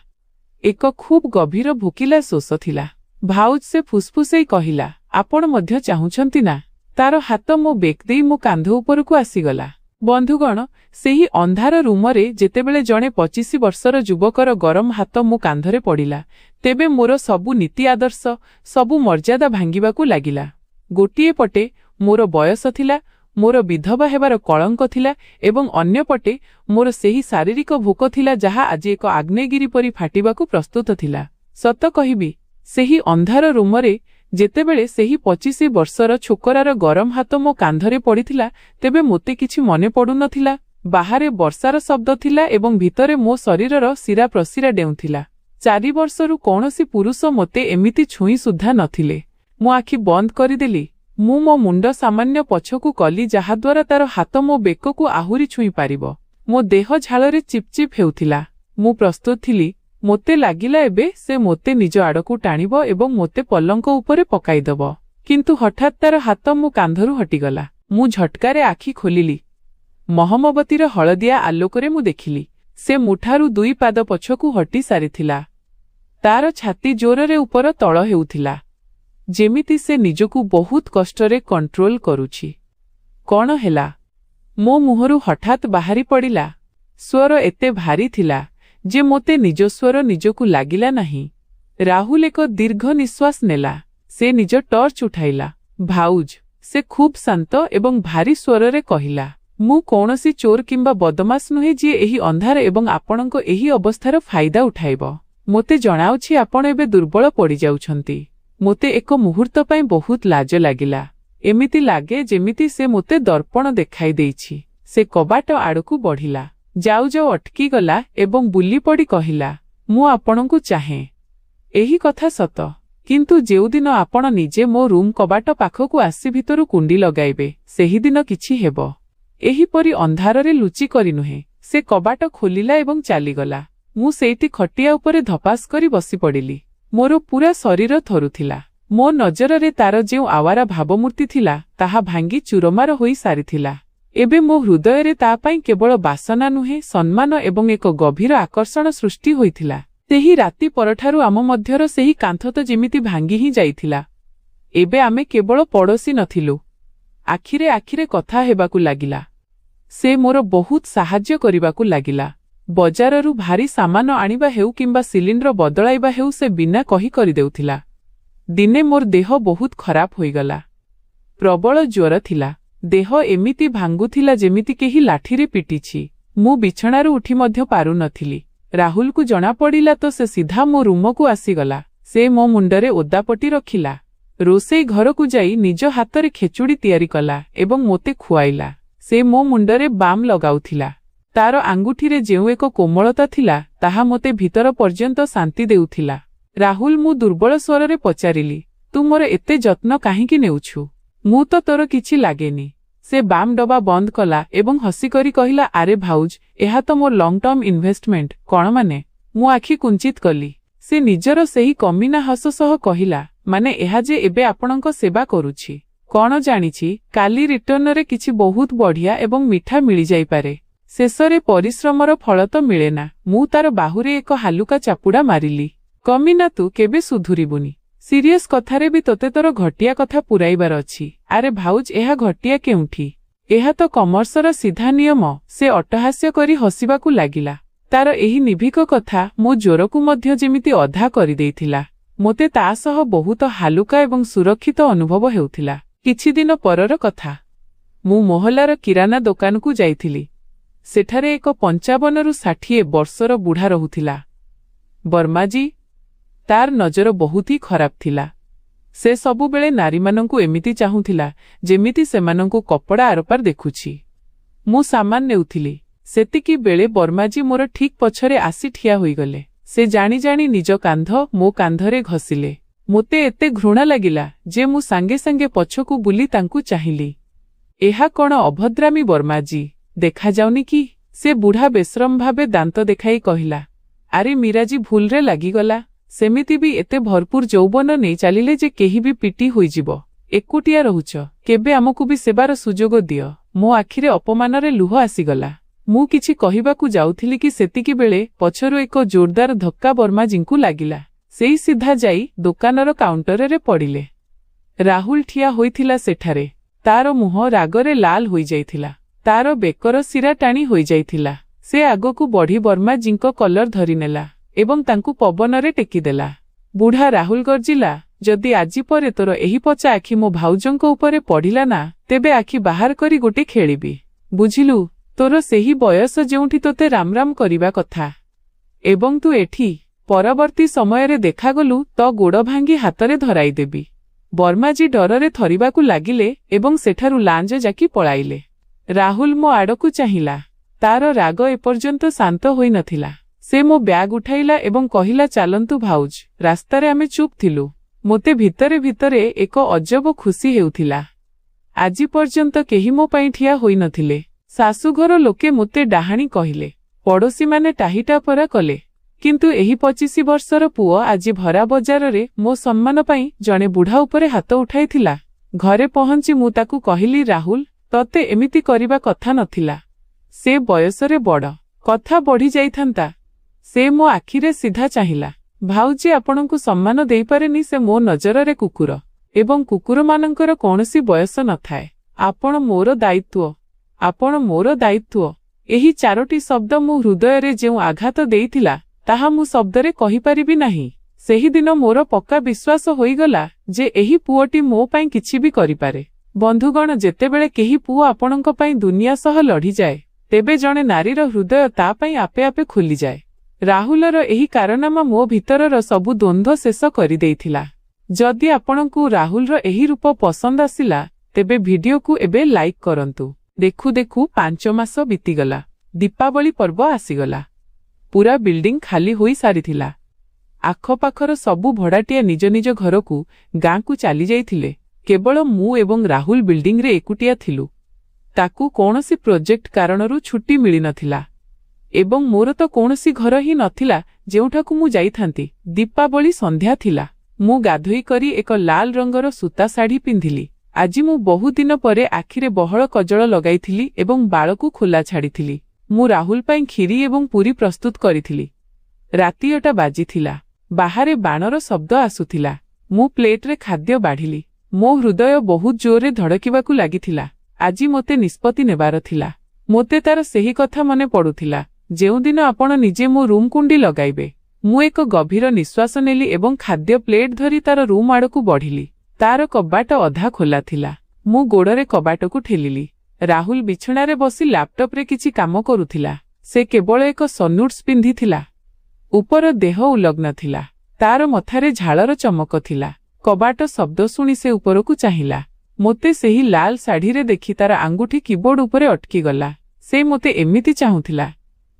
ଏକ ଖୁବ୍ ଗଭୀର ଭୋକିଲା ଶୋଷ ଥିଲା। ଭାଉଜ, ସେ ଫୁସଫୁସେଇ କହିଲା, ଆପଣ ମଧ୍ୟ ଚାହୁଁଛନ୍ତି ନା? ତାର ହାତ ମୋ ବେକ ଦେଇ ମୋ କାନ୍ଧ ଉପରକୁ ଆସିଗଲା। ବନ୍ଧୁଗଣ, ସେହି ଅନ୍ଧାର ରୁମରେ ଯେତେବେଳେ ଜଣେ 25 ବର୍ଷର ଯୁବକର ଗରମ ହାତ ମୋ କାନ୍ଧରେ ପଡ଼ିଲା, ତେବେ ମୋର ସବୁ ନୀତି ଆଦର୍ଶ, ସବୁ ମର୍ଯ୍ୟାଦା ଭାଙ୍ଗିବାକୁ ଲାଗିଲା। ଗୋଟିଏ ପଟେ ମୋର ବୟସ ଥିଲା, ମୋର ବିଧବା ହେବାର କଳଙ୍କ ଥିଲା ଏବଂ ଅନ୍ୟପଟେ ମୋର ସେହି ଶାରୀରିକ ଭୋକ ଥିଲା ଯାହା ଆଜି ଏକ ଆଗ୍ନେୟଗିରି ପରି ଫାଟିବାକୁ ପ୍ରସ୍ତୁତ ଥିଲା। ସତ କହିବି, ସେହି ଅନ୍ଧାର ରୁମରେ ଯେତେବେଳେ ସେହି 25 ବର୍ଷର ଛୋକରାର ଗରମ ହାତ ମୋ କାନ୍ଧରେ ପଡ଼ିଥିଲା, ତେବେ ମୋତେ କିଛି ମନେ ପଡ଼ୁନଥିଲା। ବାହାରେ ବର୍ଷାର ଶବ୍ଦ ଥିଲା ଏବଂ ଭିତରେ ମୋ ଶରୀରର ଶିରା ପ୍ରଶିରା ଡେଉଁଥିଲା। 4 ବର୍ଷରୁ କୌଣସି ପୁରୁଷ ମୋତେ ଏମିତି ଛୁଇଁ ସୁଦ୍ଧା ନଥିଲେ। ମୁଁ ଆଖି ବନ୍ଦ କରିଦେଲି। ମୁଁ ମୋ ମୁଣ୍ଡ ସାମାନ୍ୟ ପଛକୁ କଲି ଯାହାଦ୍ୱାରା ତାର ହାତ ମୋ ବେକକୁ ଆହୁରି ଛୁଇଁ ପାରିବ। ମୋ ଦେହ ଝାଳରେ ଚିପଚିପ୍ ହେଉଥିଲା। ମୁଁ ପ୍ରସ୍ତୁତ ଥିଲି। ମୋତେ ଲାଗିଲା ଏବେ ସେ ମୋତେ ନିଜ ଆଡ଼କୁ ଟାଣିବ ଏବଂ ମୋତେ ପଲଙ୍କ ଉପରେ ପକାଇଦେବ। କିନ୍ତୁ ହଠାତ୍ ତାର ହାତ ମୋ କାନ୍ଧରୁ ହଟିଗଲା। ମୁଁ ଝଟକାରେ ଆଖି ଖୋଲିଲି। ମହମବତୀର ହଳଦିଆ ଆଲୋକରେ ମୁଁ ଦେଖିଲି ସେ ମୁଠାରୁ 2 ପାଦ ପଛକୁ ହଟି ସାରିଥିଲା। ତାର ଛାତି ଜୋରରେ ଉପର ତଳ ହେଉଥିଲା, ଯେମିତି ସେ ନିଜକୁ ବହୁତ କଷ୍ଟରେ କଣ୍ଟ୍ରୋଲ କରୁଛି। କ'ଣ ହେଲା? ମୋ ମୁହଁରୁ ହଠାତ୍ ବାହାରି ପଡ଼ିଲା। ସ୍ୱର ଏତେ ଭାରି ଥିଲା ଯେ ମୋତେ ନିଜ ସ୍ୱର ନିଜକୁ ଲାଗିଲା ନାହିଁ। ରାହୁଲ ଏକ ଦୀର୍ଘ ନିଶ୍ୱାସ ନେଲା। ସେ ନିଜ ଟର୍ଚ୍ଚ ଉଠାଇଲା। ଭାଉଜ, ସେ ଖୁବ୍ ଶାନ୍ତ ଏବଂ ଭାରି ସ୍ୱରରେ କହିଲା, ମୁଁ କୌଣସି ଚୋର କିମ୍ବା ବଦମାସ ନୁହେଁ ଯିଏ ଏହି ଅନ୍ଧାର ଏବଂ ଆପଣଙ୍କ ଏହି ଅବସ୍ଥାର ଫାଇଦା ଉଠାଇବ। ମୋତେ ଜଣାଉଛି ଆପଣ ଏବେ ଦୁର୍ବଳ ପଡ଼ିଯାଉଛନ୍ତି। ମୋତେ ଏକ ମୁହୂର୍ତ୍ତ ପାଇଁ ବହୁତ ଲାଜ ଲାଗିଲା। ଏମିତି ଲାଗେ ଯେମିତି ସେ ମୋତେ ଦର୍ପଣ ଦେଖାଇ ଦେଇଛି। ସେ କବାଟ ଆଡ଼କୁ ବଢ଼ିଲା। ଯାଉ ଯାଉ ଅଟକିଗଲା ଏବଂ ବୁଲିପଡ଼ି କହିଲା, ମୁଁ ଆପଣଙ୍କୁ ଚାହେଁ। ଏହି କଥା ସତ, କିନ୍ତୁ ଯେଉଁଦିନ ଆପଣ ନିଜେ ମୋ ରୁମ୍ କବାଟ ପାଖକୁ ଆସି ଭିତରୁ କୁଣ୍ଡି ଲଗାଇବେ, ସେହିଦିନ କିଛି ହେବ। ଏହିପରି ଅନ୍ଧାରରେ ଲୁଚି କରି ନୁହେଁ। ସେ କବାଟ ଖୋଲିଲା ଏବଂ ଚାଲିଗଲା। ମୁଁ ସେଇଠି ଖଟିଆ ଉପରେ ଧପାସ କରି ବସିପଡ଼ିଲି। ମୋର ପୂରା ଶରୀର ଥରୁଥିଲା। ମୋ ନଜରରେ ତାର ଯେଉଁ ଆୱାରା ଭାବମୂର୍ତ୍ତି ଥିଲା, ତାହା ଭାଙ୍ଗି ଚୁରମାର ହୋଇ ସାରିଥିଲା। ଏବେ ମୋ ହୃଦୟରେ ତା ପାଇଁ କେବଳ ବାସନା ନୁହେଁ, ସମ୍ମାନ ଏବଂ ଏକ ଗଭୀର ଆକର୍ଷଣ ସୃଷ୍ଟି ହୋଇଥିଲା। ସେହି ରାତି ପରଠାରୁ ଆମ ମଧ୍ୟର ସେହି କାନ୍ଥ ତ ଯେମିତି ଭାଙ୍ଗି ହିଁ ଯାଇଥିଲା। ଏବେ ଆମେ କେବଳ ପଡ଼ୋଶୀ ନଥିଲୁ, ଆଖିରେ ଆଖିରେ କଥା ହେବାକୁ ଲାଗିଲା। ସେ ମୋର ବହୁତ ସାହାଯ୍ୟ କରିବାକୁ ଲାଗିଲା। ବଜାରରୁ ଭାରି ସାମାନ ଆଣିବା ହେଉ କିମ୍ବା ସିଲିଣ୍ଡର ବଦଳାଇବା ହେଉ, ସେ ବିନା କହି କରିଦେଉଥିଲା। ଦିନେ ମୋର ଦେହ ବହୁତ ଖରାପ ହୋଇଗଲା। ପ୍ରବଳ ଜ୍ୱର ଥିଲା। ଦେହ ଏମିତି ଭାଙ୍ଗୁଥିଲା ଯେମିତି କେହି ଲାଠିରେ ପିଟିଛି। ମୁଁ ବିଛଣାରୁ ଉଠି ମଧ୍ୟ ପାରୁନଥିଲି। ରାହୁଲକୁ ଜଣାପଡ଼ିଲା ତ ସେ ସିଧା ମୋ ରୁମକୁ ଆସିଗଲା। ସେ ମୋ ମୁଣ୍ଡରେ ଓଦାପଟି ରଖିଲା। ରୋଷେଇ ଘରକୁ ଯାଇ ନିଜ ହାତରେ ଖେଚୁଡ଼ି ତିଆରି କଲା ଏବଂ ମୋତେ ଖୁଆଇଲା। ସେ ମୋ ମୁଣ୍ଡରେ ବାମ୍ ଲଗାଉଥିଲା। ତାର ଆଙ୍ଗୁଠିରେ ଯେଉଁ ଏକ କୋମଳତା ଥିଲା ତାହା ମୋତେ ଭିତର ପର୍ଯ୍ୟନ୍ତ ଶାନ୍ତି ଦେଉଥିଲା। ରାହୁଲ, ମୁଁ ଦୁର୍ବଳ ସ୍ୱରରେ ପଚାରିଲି, ତୁ ମୋର ଏତେ ଯତ୍ନ କାହିଁକି ନେଉଛୁ? ମୁଁ ତ ତୋର କିଛି ଲାଗେନି। ସେ ବାମ୍ ଡବା ବନ୍ଦ କଲା ଏବଂ ହସିକରି କହିଲା, ଆରେ ଭାଉଜ, ଏହା ତ ମୋର ଲଙ୍ଗ ଟର୍ମ ଇନଭେଷ୍ଟମେଣ୍ଟ। କଣ ମାନେ? ମୁଁ ଆଖି କୁଞ୍ଚିତ କଲି। ସେ ନିଜର ସେହି କମିନା ହସ ସହ କହିଲା, ମାନେ ଏହା ଯେ ଏବେ ଆପଣଙ୍କ ସେବା କରୁଛି। କଣ ଜାଣିଛି, କାଲି ରିଟର୍ଣ୍ଣରେ କିଛି ବହୁତ ବଢ଼ିଆ ଏବଂ ମିଠା ମିଳିଯାଇପାରେ। ଶେଷରେ ପରିଶ୍ରମର ଫଳ ତ ମିଳେନା। ମୁଁ ତାର ବାହୁରେ ଏକ ହାଲୁକା ଚାପୁଡ଼ା ମାରିଲି। କମିନା, ତୁ କେବେ ସୁଧୁରିବୁନି। ସିରିୟସ୍ କଥାରେ ବି ତୋତେ ତୋର ଘଟିଆ କଥା ପୁରାଇବାର ଅଛି। ଆରେ ଭାଉଜ, ଏହା ଘଟିଆ କେଉଁଠି? ଏହା ତ କମର୍ସର ସିଧା ନିୟମ। ସେ ଅଟ୍ଟହାସ୍ୟ କରି ହସିବାକୁ ଲାଗିଲା। ତାର ଏହି ନିର୍ଭୀକ କଥା ମୋ ଜ୍ୱରକୁ ମଧ୍ୟ ଯେମିତି ଅଧା କରିଦେଇଥିଲା। ମୋତେ ତା ସହ ବହୁତ ହାଲୁକା ଏବଂ ସୁରକ୍ଷିତ ଅନୁଭବ ହେଉଥିଲା। କିଛି ଦିନ ପରର କଥା। ମୁଁ ମୋହଲ୍ଲାର କିରାନା ଦୋକାନକୁ ଯାଇଥିଲି। ସେଠାରେ ଏକ 55-60 ବର୍ଷର ବୁଢ଼ା ରହୁଥିଲା। ବର୍ମାଜୀ। ତାର ନଜର ବହୁତ ହି ଖରାପ ଥିଲା। ସେ ସବୁବେଳେ ନାରୀମାନଙ୍କୁ ଏମିତି ଚାହୁଁଥିଲା ଯେମିତି ସେମାନଙ୍କୁ କପଡ଼ା ଆରପାର ଦେଖୁଛି। ମୁଁ ସାମାନ ନେଉଥିଲି। ସେତିକି ବେଳେ ବର୍ମାଜୀ ମୋର ଠିକ୍ ପଛରେ ଆସି ଠିଆ ହୋଇଗଲେ। ସେ ଜାଣି ଜାଣି ନିଜ କାନ୍ଧ ମୋ କାନ୍ଧରେ ଘଷିଲେ। ମୋତେ ଏତେ ଘୃଣା ଲାଗିଲା ଯେ ମୁଁ ସାଙ୍ଗେ ସାଙ୍ଗେ ପଛକୁ ବୁଲି ତାଙ୍କୁ ଚାହିଁଲି। ଏହା କଣ ଅଭଦ୍ରାମୀ ବର୍ମାଜୀ? ଦେଖାଯାଉନି କି? ସେ ବୁଢ଼ା ବେଶରମ ଭାବେ ଦାନ୍ତ ଦେଖାଇ କହିଲା, ଆରେ ମିରାଜୀ, ଭୁଲରେ ଲାଗିଗଲା। ସେମିତି ବି ଏତେ ଭରପୁର ଯୌବନ ନେଇ ଚାଲିଲେ ଯେ କେହି ବି ପିଟି ହୋଇଯିବ। ଏକୁଟିଆ ରହୁଛ, କେବେ ଆମକୁ ବି ସେବାର ସୁଯୋଗ ଦିଅ। ମୋ ଆଖିରେ ଅପମାନରେ ଲୁହ ଆସିଗଲା। ମୁଁ କିଛି କହିବାକୁ ଯାଉଥିଲି କି ସେତିକି ବେଳେ ପଛରୁ ଏକ ଜୋରଦାର ଧକ୍କା ବର୍ମାଜୀଙ୍କୁ ଲାଗିଲା। ସେଇ ସିଧା ଯାଇ ଦୋକାନର କାଉଣ୍ଟରରେ ପଡ଼ିଲେ। ରାହୁଲ ଠିଆ ହୋଇଥିଲା ସେଠାରେ। ତାର ମୁହଁ ରାଗରେ ଲାଲ ହୋଇଯାଇଥିଲା। ତାର ବେକର ଶିରା ଟାଣି ହୋଇଯାଇଥିଲା। ସେ ଆଗକୁ ବଢ଼ି ବର୍ମାଜୀଙ୍କ କଲର ଧରିନେଲା ଏବଂ ତାଙ୍କୁ ପବନରେ ଟେକିଦେଲା। ବୁଢ଼ା ରାହୁଲ ଗର୍ଜିଲା, ଯଦି ଆଜି ପରେ ତୋର ଏହି ପଚା ଆଖି ମୋ ଭାଉଜଙ୍କ ଉପରେ ପଡ଼ିଲା ନା, ତେବେ ଆଖି ବାହାର କରି ଗୋଟେ ଖେଳିବି। ବୁଝିଲୁ? ତୋର ସେହି ବୟସ ଯେଉଁଠି ତୋତେ ରାମ ରାମ କରିବା କଥା। ଏବଂ ତୁ ଏଠି। ପରବର୍ତ୍ତୀ ସମୟରେ ଦେଖାଗଲୁ ତ ଗୋଡ଼ ଭାଙ୍ଗି ହାତରେ ଧରାଇଦେବି। ବର୍ମାଜୀ ଡରରେ ଥରିବାକୁ ଲାଗିଲେ ଏବଂ ସେଠାରୁ ଲାଞ୍ଜ ଜାକି ପଳାଇଲେ। ରାହୁଲ ମୋ ଆଡ଼କୁ ଚାହିଁଲା। ତାର ରାଗ ଏପର୍ଯ୍ୟନ୍ତ ଶାନ୍ତ ହୋଇନଥିଲା। ସେ ମୋ ବ୍ୟାଗ୍ ଉଠାଇଲା ଏବଂ କହିଲା, ଚାଲନ୍ତୁ ଭାଉଜ। ରାସ୍ତାରେ ଆମେ ଚୁପ୍ ଥିଲୁ। ମୋତେ ଭିତରେ ଭିତରେ ଏକ ଅଜବ ଖୁସି ହେଉଥିଲା। ଆଜି ପର୍ଯ୍ୟନ୍ତ କେହି ମୋ ପାଇଁ ଠିଆ ହୋଇନଥିଲେ। ଶାଶୁଘର ଲୋକେ ମୋତେ ଡାହାଣୀ କହିଲେ। ପଡ଼ୋଶୀମାନେ ଟାହିଟାପରା କଲେ। କିନ୍ତୁ ଏହି 25 ବର୍ଷର ପୁଅ ଆଜି ଭରା ବଜାରରେ ମୋ ସମ୍ମାନ ପାଇଁ ଜଣେ ବୁଢ଼ା ଉପରେ ହାତ ଉଠାଇଥିଲା। ଘରେ ପହଞ୍ଚି ମୁଁ ତାକୁ କହିଲି, ରାହୁଲ, ତତେ ଏମିତି କରିବା କଥା ନଥିଲା। ସେ ବୟସରେ ବଡ଼। କଥା ବଢ଼ି ଯାଇଥାନ୍ତା। ସେ ମୋ ଆଖିରେ ସିଧା ଚାହିଁଲା। ଭାଉଜୀ, ଆପଣଙ୍କୁ ସମ୍ମାନ ଦେଇପାରେନି। ସେ ମୋ ନଜରରେ କୁକୁର ଏବଂ କୁକୁରମାନଙ୍କର କୌଣସି ବୟସ ନଥାଏ। ଆପଣ ମୋର ଦାୟିତ୍ୱ। ଆପଣ ମୋର ଦାୟିତ୍ୱ। ଏହି 4ଟି ଶବ୍ଦ ମୋ ହୃଦୟରେ ଯେଉଁ ଆଘାତ ଦେଇଥିଲା ତାହା ମୁଁ ଶବ୍ଦରେ କହିପାରିବି ନାହିଁ। ସେହିଦିନ ମୋର ପକ୍କା ବିଶ୍ୱାସ ହୋଇଗଲା ଯେ ଏହି ପୁଅଟି ମୋ ପାଇଁ କିଛି ବି କରିପାରେ। ବନ୍ଧୁଗଣ, ଯେତେବେଳେ କେହି ପୁଅ ଆପଣଙ୍କ ପାଇଁ ଦୁନିଆ ସହ ଲଢ଼ିଯାଏ, ତେବେ ଜଣେ ନାରୀର ହୃଦୟ ତା ପାଇଁ ଆପେ ଆପେ ଖୋଲିଯାଏ। ରାହୁଲର ଏହି କାରନାମା ମୋ ଭିତରର ସବୁ ଦ୍ୱନ୍ଦ୍ୱ ଶେଷ କରିଦେଇଥିଲା। ଯଦି ଆପଣଙ୍କୁ ରାହୁଲର ଏହି ରୂପ ପସନ୍ଦ ଆସିଲା, ତେବେ ଭିଡିଓକୁ ଏବେ ଲାଇକ୍ କରନ୍ତୁ। ଦେଖୁ ଦେଖୁ 5 ମାସ ବିତିଗଲା। ଦୀପାବଳି ପର୍ବ ଆସିଗଲା। ପୁରା ବିଲ୍ଡିଂ ଖାଲି ହୋଇ ସାରିଥିଲା। ଆଖପାଖର ସବୁ ଭଡ଼ାଟିଆ ନିଜ ନିଜ ଘରକୁ, ଗାଁକୁ ଚାଲିଯାଇଥିଲେ। କେବଳ ମୁଁ ଏବଂ ରାହୁଲ ବିଲ୍ଡିଂରେ ଏକୁଟିଆ ଥିଲୁ। ତାକୁ କୌଣସି ପ୍ରୋଜେକ୍ଟ କାରଣରୁ ଛୁଟି ମିଳିନଥିଲା ଏବଂ ମୋର ତ କୌଣସି ଘର ହିଁ ନଥିଲା ଯେଉଁଠାକୁ ମୁଁ ଯାଇଥାନ୍ତି। ଦୀପାବଳି ସନ୍ଧ୍ୟା ଥିଲା। ମୁଁ ଗାଧୋଇ କରି ଏକ ଲାଲ ରଙ୍ଗର ସୂତା ଶାଢ଼ୀ ପିନ୍ଧିଲି। ଆଜି ମୁଁ ବହୁ ଦିନ ପରେ ଆଖିରେ ବହଳ କଜଳ ଲଗାଇଥିଲି ଏବଂ ବାଳକୁ ଖୋଲା ଛାଡ଼ିଥିଲି। ମୁଁ ରାହୁଲ ପାଇଁ କ୍ଷୀରି ଏବଂ ପୁରୀ ପ୍ରସ୍ତୁତ କରିଥିଲି। ରାତି 8ଟା ବାଜିଥିଲା। ବାହାରେ ବାଣର ଶବ୍ଦ ଆସୁଥିଲା। ମୁଁ ପ୍ଲେଟରେ ଖାଦ୍ୟ ବାଢ଼ିଲି। ମୋ ହୃଦୟ ବହୁତ ଜୋରରେ ଧଡ଼କିବାକୁ ଲାଗିଥିଲା। ଆଜି ମୋତେ ନିଷ୍ପତ୍ତି ନେବାର ଥିଲା। ମୋତେ ତାର ସେହି କଥା ମନେ ପଡ଼ୁଥିଲା, ଯେଉଁଦିନ ଆପଣ ନିଜେ ମୋ ରୁମ୍ କୁଣ୍ଡି ଲଗାଇବେ। ମୁଁ ଏକ ଗଭୀର ନିଶ୍ୱାସ ନେଲି ଏବଂ ଖାଦ୍ୟ ପ୍ଲେଟ୍ ଧରି ତାର ରୁମ୍ ଆଡ଼କୁ ବଢ଼ିଲି। ତାର କବାଟ ଅଧା ଖୋଲା ଥିଲା। ମୁଁ ଗୋଡ଼ରେ କବାଟକୁ ଠେଲିଲି। ରାହୁଲ ବିଛଣାରେ ବସି ଲ୍ୟାପଟପ୍ରେ କିଛି କାମ କରୁଥିଲା। ସେ କେବଳ ଏକ ସନ୍ବୁଟ୍ସ ପିନ୍ଧିଥିଲା। ଉପର ଦେହ ଉଲଗ୍ନ ଥିଲା। ତାର ମଥାରେ ଝାଳର ଚମକ ଥିଲା। କବାଟ ଶବ୍ଦ ଶୁଣି ସେ ଉପରକୁ ଚାହିଁଲା। ମୋତେ ସେହି ଲାଲ ଶାଢ଼ୀରେ ଦେଖି ତାର ଆଙ୍ଗୁଠି କିବୋର୍ଡ ଉପରେ ଅଟକିଗଲା। ସେ ମୋତେ ଏମିତି ଚାହୁଁଥିଲା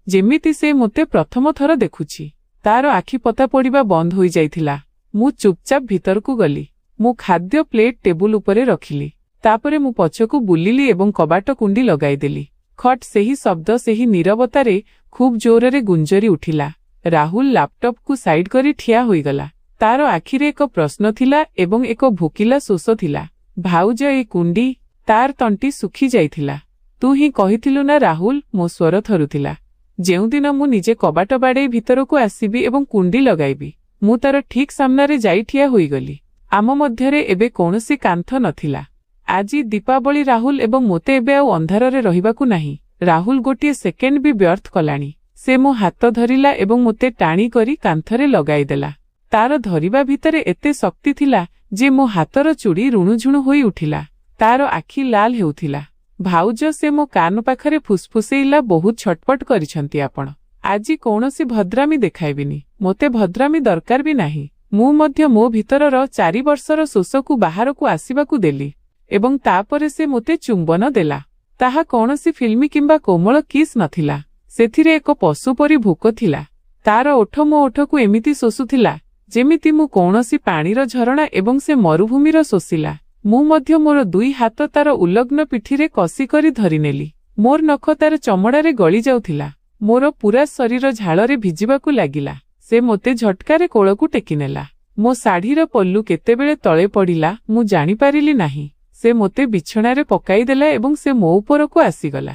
ଯେମିତି ସେ ମୋତେ ପ୍ରଥମ ଥର ଦେଖୁଛି। ତାର ଆଖି ପତା ପଡ଼ିବା ବନ୍ଦ ହୋଇଯାଇଥିଲା। ମୁଁ ଚୁପଚାପ ଭିତରକୁ ଗଲି। ମୁଁ ଖାଦ୍ୟ ପ୍ଲେଟ୍ ଟେବୁଲ ଉପରେ ରଖିଲି। ତାପରେ ମୁଁ ପଛକୁ ବୁଲିଲି ଏବଂ କବାଟ କୁଣ୍ଡି ଲଗାଇଦେଲି। ଖଟ୍ ସେହି ଶବ୍ଦ ସେହି ନୀରବତାରେ ଖୁବ୍ ଜୋରରେ ଗୁଞ୍ଜରି ଉଠିଲା। ରାହୁଲ ଲ୍ୟାପଟପ୍କୁ ସାଇଡ୍ କରି ଠିଆ ହୋଇଗଲା। ତାର ଆଖିରେ ଏକ ପ୍ରଶ୍ନ ଥିଲା ଏବଂ ଏକ ଭୋକିଲା ଶୋଷ ଥିଲା। ଭାଉଜ ଏ କୁଣ୍ଡି? ତାର ତଣ୍ଟି ଶୁଖି ଯାଇଥିଲା। ତୁ ହିଁ କହିଥିଲୁ ନା ରାହୁଲ? ମୋ ସ୍ୱର ଥରୁଥିଲା। ଯେଉଁଦିନ ମୁଁ ନିଜେ କବାଟ ବାଡ଼େଇ ଭିତରକୁ ଆସିବି ଏବଂ କୁଣ୍ଡି ଲଗାଇବି। ମୁଁ ତାର ଠିକ୍ ସାମ୍ନାରେ ଯାଇ ଠିଆ ହୋଇଗଲି। ଆମ ମଧ୍ୟରେ ଏବେ କୌଣସି କାନ୍ଥ ନଥିଲା। ଆଜି ଦୀପାବଳି ରାହୁଲ ଏବଂ ମୋତେ ଏବେ ଆଉ ଅନ୍ଧାରରେ ରହିବାକୁ ନାହିଁ। ରାହୁଲ ଗୋଟିଏ ସେକେଣ୍ଡ ବି ବ୍ୟର୍ଥ କଲାଣି। ସେ ମୋ ହାତ ଧରିଲା ଏବଂ ମୋତେ ଟାଣି କରି କାନ୍ଥରେ ଲଗାଇଦେଲା। ତାର ଧରିବା ଭିତରେ ଏତେ ଶକ୍ତି ଥିଲା ଯେ ମୋ ହାତର ଚୁଡ଼ି ରୁଣୁଝୁଣୁ ହୋଇ ଉଠିଲା। ତାର ଆଖି ଲାଲ ହେଉଥିଲା। ଭାଉଜ, ସେ ମୋ କାନ ପାଖରେ ଫୁସଫୁସେଇଲା, ବହୁତ ଛଟପଟ କରିଛନ୍ତି ଆପଣ। ଆଜି କୌଣସି ଭଦ୍ରାମି ଦେଖାଇବିନି। ମୋତେ ଭଦ୍ରାମି ଦରକାର ବି ନାହିଁ। ମୁଁ ମଧ୍ୟ ମୋ ଭିତରର 4 ବର୍ଷର ଶୋଷକୁ ବାହାରକୁ ଆସିବାକୁ ଦେଲି ଏବଂ ତାପରେ ସେ ମୋତେ ଚୁମ୍ବନ ଦେଲା। ତାହା କୌଣସି ଫିଲ୍ମ କିମ୍ବା କୋମଳ କିସ୍ ନଥିଲା। ସେଥିରେ ଏକ ପଶୁ ପରି ଭୋକ ଥିଲା। ତାର ଓଠ ମୋ ଓଠକୁ ଏମିତି ଶୋଷୁଥିଲା ଯେମିତି ମୁଁ କୌଣସି ପାଣିର ଝରଣା ଏବଂ ସେ ମରୁଭୂମିର ଶୋଷିଲା। ମୁଁ ମଧ୍ୟ ମୋର 2 ହାତ ତାର ଉଲଗ୍ନ ପିଠିରେ କଷି କରି ଧରିନେଲି। ମୋର ନଖ ତାର ଚମଡ଼ାରେ ଗଳି ଯାଉଥିଲା। ମୋର ପୂରା ଶରୀର ଝାଳରେ ଭିଜିବାକୁ ଲାଗିଲା। ସେ ମୋତେ ଝଟକାରେ କୋଳକୁ ଟେକିନେଲା। ମୋ ଶାଢ଼ୀର ପଲ୍ଲୁ କେତେବେଳେ ତଳେ ପଡ଼ିଲା ମୁଁ ଜାଣିପାରିଲି ନାହିଁ। ସେ ମୋତେ ବିଛଣାରେ ପକାଇଦେଲା ଏବଂ ସେ ମୋ ଉପରକୁ ଆସିଗଲା।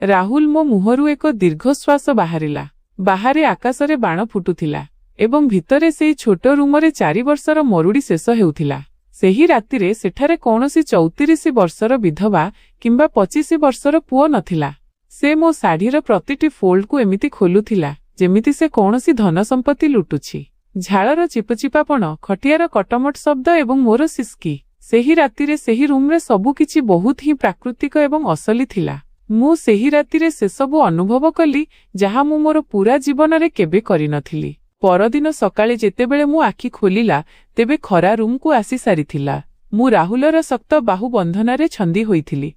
ରାହୁଲ, ମୋ ମୁହଁରୁ ଏକ ଦୀର୍ଘଶ୍ୱାସ ବାହାରିଲା। ବାହାରେ ଆକାଶରେ ବାଣ ଫୁଟୁଥିଲା ଏବଂ ଭିତରେ ସେହି ଛୋଟ ରୁମରେ 4 ବର୍ଷର ମରୁଡ଼ି ଶେଷ ହେଉଥିଲା। ସେହି ରାତିରେ ସେଠାରେ କୌଣସି 34 ବର୍ଷର ବିଧବା କିମ୍ବା 25 ବର୍ଷର ପୁଅ ନଥିଲା। ସେ ମୋ ଶାଢ଼ୀର ପ୍ରତିଟି ଫୋଲ୍ଡକୁ ଏମିତି ଖୋଲୁଥିଲା ଯେମିତି ସେ କୌଣସି ଧନ ସମ୍ପତ୍ତି ଲୁଟୁଛି। ଝାଳର ଚିପଚିପାପଣ, ଖଟିଆର କଟମଟ ଶବ୍ଦ ଏବଂ ମୋର ସିସ୍କି। ସେହି ରାତିରେ ସେହି ରୁମ୍ରେ ସବୁକିଛି ବହୁତ ହିଁ ପ୍ରାକୃତିକ ଏବଂ ଅସଲି ଥିଲା। ମୁଁ ସେହି ରାତିରେ ସେସବୁ ଅନୁଭବ କଲି ଯାହା ମୁଁ ମୋର ପୂରା ଜୀବନରେ କେବେ କରିନଥିଲି। ପରଦିନ ସକାଳେ ଯେତେବେଳେ ମୁଁ ଆଖି ଖୋଲିଲା ତେବେ ଖରା ରୁମ୍କୁ ଆସି ସାରିଥିଲା। ମୁଁ ରାହୁଲର ଶକ୍ତ ବାହୁ ବନ୍ଧନରେ ଛନ୍ଦି ହୋଇଥିଲି।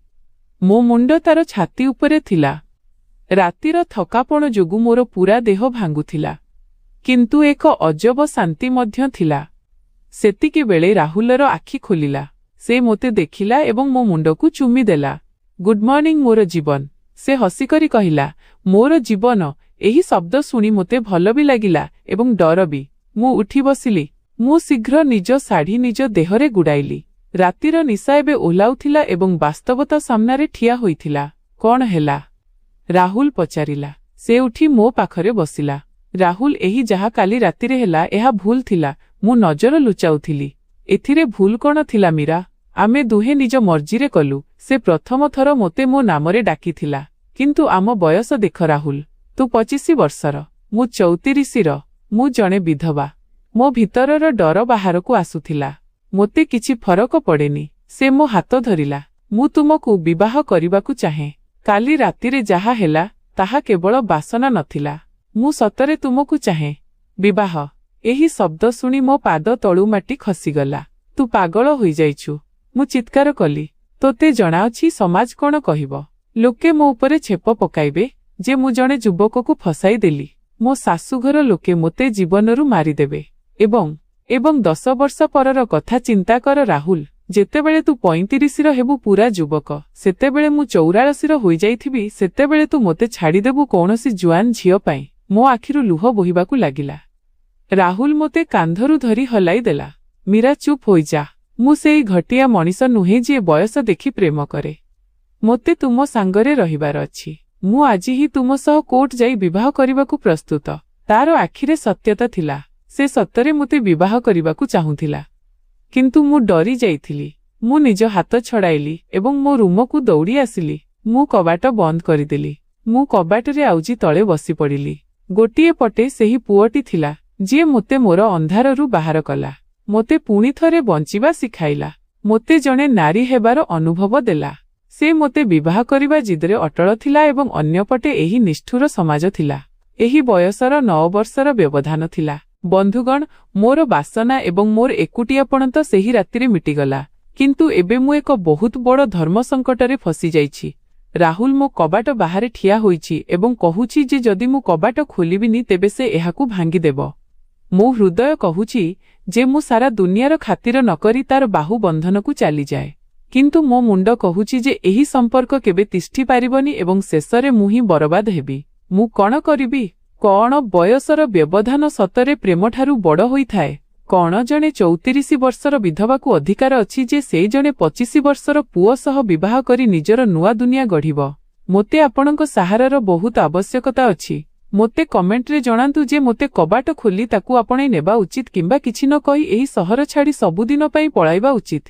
ମୋ ମୁଣ୍ଡ ତାର ଛାତି ଉପରେ ଥିଲା। ରାତିର ଥକାପଣ ଯୋଗୁଁ ମୋର ପୂରା ଦେହ ଭାଙ୍ଗୁଥିଲା, କିନ୍ତୁ ଏକ ଅଜବ ଶାନ୍ତି ମଧ୍ୟ ଥିଲା। ସେତିକିବେଳେ ରାହୁଲର ଆଖି ଖୋଲିଲା। ସେ ମୋତେ ଦେଖିଲା ଏବଂ ମୋ ମୁଣ୍ଡକୁ ଚୁମିଦେଲା। ଗୁଡ୍ ମର୍ଣ୍ଣିଂ ମୋର ଜୀବନ, ସେ ହସିକରି କହିଲା। ମୋର ଜୀବନ? ଏହି ଶବ୍ଦ ଶୁଣି ମୋତେ ଭଲ ବି ଲାଗିଲା ଏବଂ ଡର ବି। ମୁଁ ଉଠି ବସିଲି। ମୁଁ ଶୀଘ୍ର ନିଜ ଶାଢ଼ୀ ନିଜ ଦେହରେ ଗୁଡ଼ାଇଲି। ରାତିର ନିଶା ଏବେ ଓହ୍ଲାଉଥିଲା ଏବଂ ବାସ୍ତବତା ସାମ୍ନାରେ ଠିଆ ହୋଇଥିଲା। କ'ଣ ହେଲା? ରାହୁଲ ପଚାରିଲା। ସେ ଉଠି ମୋ ପାଖରେ ବସିଲା। ରାହୁଲ, ଏହି ଯାହା କାଲି ରାତିରେ ହେଲା ଏହା ଭୁଲ ଥିଲା। ମୁଁ ନଜର ଲୁଚାଉଥିଲି। ଏଥିରେ ଭୁଲ କ'ଣ ଥିଲା ମୀରା? ଆମେ ଦୁହେଁ ନିଜ ମର୍ଜିରେ କଲୁ। ସେ ପ୍ରଥମ ଥର ମୋତେ ମୋ ନାମରେ ଡାକିଥିଲା। କିନ୍ତୁ ଆମ ବୟସ ଦେଖ ରାହୁଲ, ତୁ 25 ବର୍ଷର, ମୁଁ 34ର। ମୁଁ ଜଣେ ବିଧବା। ମୋ ଭିତରର ଡର ବାହାରକୁ ଆସୁଥିଲା। ମୋତେ କିଛି ଫରକ ପଡ଼େନି। ସେ ମୋ ହାତ ଧରିଲା। ମୁଁ ତୁମକୁ ବିବାହ କରିବାକୁ ଚାହେଁ। କାଲି ରାତିରେ ଯାହା ହେଲା ତାହା କେବଳ ବାସନା ନଥିଲା। ମୁଁ ସତରେ ତୁମକୁ ଚାହେଁ। ବିବାହ? ଏହି ଶବ୍ଦ ଶୁଣି ମୋ ପାଦ ତଳୁ ମାଟି ଖସିଗଲା। ତୁ ପାଗଳ ହୋଇଯାଇଛୁ, ମୁଁ ଚିତ୍କାର କଲି। ତୋତେ ଜଣାଅଛି ସମାଜ କ'ଣ କହିବ? ଲୋକେ ମୋ ଉପରେ ଛେପ ପକାଇବେ ଯେ ମୁଁ ଜଣେ ଯୁବକକୁ ଫସାଇ ଦେଲି। ମୋ ଶାଶୁଘର ଲୋକେ ମୋତେ ଜୀବନରୁ ମାରିଦେବେ। ଏବଂ 10 ବର୍ଷ ପରର କଥା ଚିନ୍ତା କର ରାହୁଲ। ଯେତେବେଳେ ତୁ 35ର ହେବୁ ପୂରା ଯୁବକ, ସେତେବେଳେ ମୁଁ 84ର ହୋଇଯାଇଥିବି। ସେତେବେଳେ ତୁ ମୋତେ ଛାଡ଼ିଦେବୁ କୌଣସି ଜୁଆନ ଝିଅ ପାଇଁ। ମୋ ଆଖିରୁ ଲୁହ ବୋହିବାକୁ ଲାଗିଲା। ରାହୁଲ ମୋତେ କାନ୍ଧରୁ ଧରି ହଲାଇ ଦେଲା। ମୀରା, ଚୁପ୍ ହୋଇଯା। ମୁଁ ସେଇ ଘଟିଆ ମଣିଷ ନୁହେଁ ଯିଏ ବୟସ ଦେଖି ପ୍ରେମ କରେ। ମୋତେ ତୁମ ସାଙ୍ଗରେ ରହିବାର ଅଛି। ମୁଁ ଆଜି ହିଁ ତୁମ ସହ କୋର୍ଟ ଯାଇ ବିବାହ କରିବାକୁ ପ୍ରସ୍ତୁତ। ତାର ଆଖିରେ ସତ୍ୟତା ଥିଲା। ସେ ସତରେ ମୋତେ ବିବାହ କରିବାକୁ ଚାହୁଁଥିଲା। କିନ୍ତୁ ମୁଁ ଡରି ଯାଇଥିଲି। ମୁଁ ନିଜ ହାତ ଛଡ଼ାଇଲି ଏବଂ ମୋ ରୁମକୁ ଦୌଡ଼ି ଆସିଲି। ମୁଁ କବାଟ ବନ୍ଦ କରିଦେଲି। ମୁଁ କବାଟରେ ଆଉଜି ତଳେ ବସିପଡ଼ିଲି। ଗୋଟିଏ ପଟେ ସେହି ପୁଅଟି ଥିଲା ଯିଏ ମୋତେ ମୋର ଅନ୍ଧାରରୁ ବାହାର କଲା, ମୋତେ ପୁଣି ଥରେ ବଞ୍ଚିବା ଶିଖାଇଲା, ମୋତେ ଜଣେ ନାରୀ ହେବାର ଅନୁଭବ ଦେଲା। ସେ ମୋତେ ବିବାହ କରିବା ଜିଦରେ ଅଟଳ ଥିଲା ଏବଂ ଅନ୍ୟପଟେ ଏହି ନିଷ୍ଠୁର ସମାଜ ଥିଲା। ଏହି ବୟସର 9 ବର୍ଷର ବ୍ୟବଧାନ ଥିଲା। ବନ୍ଧୁଗଣ, ମୋର ବାସନା ଏବଂ ମୋର ଏକୁଟିଆପଣ ତ ସେହି ରାତିରେ ମିଟିଗଲା। କିନ୍ତୁ ଏବେ ମୁଁ ଏକ ବହୁତ ବଡ଼ ଧର୍ମ ସଙ୍କଟରେ ଫସିଯାଇଛି। ରାହୁଲ ମୋ କବାଟ ବାହାରେ ଠିଆ ହୋଇଛି ଏବଂ କହୁଛି ଯେ ଯଦି ମୁଁ କବାଟ ଖୋଲିବିନି ତେବେ ସେ ଏହାକୁ ଭାଙ୍ଗିଦେବ। ମୋ ହୃଦୟ କହୁଛି ଯେ ମୁଁ ସାରା ଦୁନିଆର ଖାତିର ନକରି ତାର ବାହୁ ବନ୍ଧନକୁ ଚାଲିଯାଏ। କିନ୍ତୁ ମୋ ମୁଣ୍ଡ କହୁଛି ଯେ ଏହି ସମ୍ପର୍କ କେବେ ତିଷ୍ଠି ପାରିବନି ଏବଂ ଶେଷରେ ମୁଁ ହିଁ ବରବାଦ ହେବି। ମୁଁ କଣ କରିବି? କଣ ବୟସର ବ୍ୟବଧାନ ସତରେ ପ୍ରେମଠାରୁ ବଡ଼ ହୋଇଥାଏ? କଣ ଜଣେ 34 ବର୍ଷର ବିଧବାକୁ ଅଧିକାର ଅଛି ଯେ ସେ ଜଣେ 25 ବର୍ଷର ପୁଅ ସହ ବିବାହ କରି ନିଜର ନୂଆ ଦୁନିଆ ଗଢ଼ିବ? ମୋତେ ଆପଣଙ୍କ ସାହାରାର ବହୁତ ଆବଶ୍ୟକତା ଅଛି। ମୋତେ କମେଣ୍ଟରେ ଜଣାନ୍ତୁ ଯେ ମୋତେ କବାଟ ଖୋଲି ତାକୁ ଆପଣେଇ ନେବା ଉଚିତ କିମ୍ବା କିଛି ନ କହି ଏହି ସହର ଛାଡ଼ି ସବୁଦିନ ପାଇଁ ପଳାଇବା ଉଚିତ।